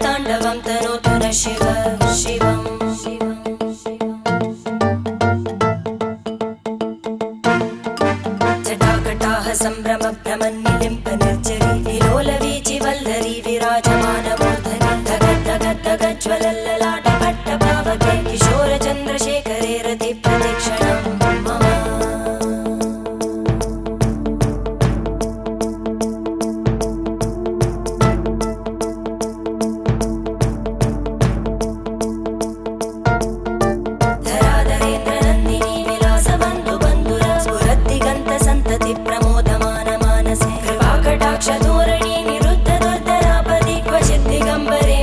ताण्डवं तनोतु न शिव शिवम् जटाकटाः सम्भ्रम भ्रमन्निलिम्प निर्जरी विलोलवीचि वल्लरी विराजमानमूर्धनि धगद्धगद्धगज्ज्वलल्ललाट पट्टपावके किशोरचन्द्रशेखरे रति प्रतिक्षणं मम प्रमोदमान मानसे कृपाकटाक्ष धोरणी निरुद्ध दुर्धरापदि क्वचित् दिगम्बरे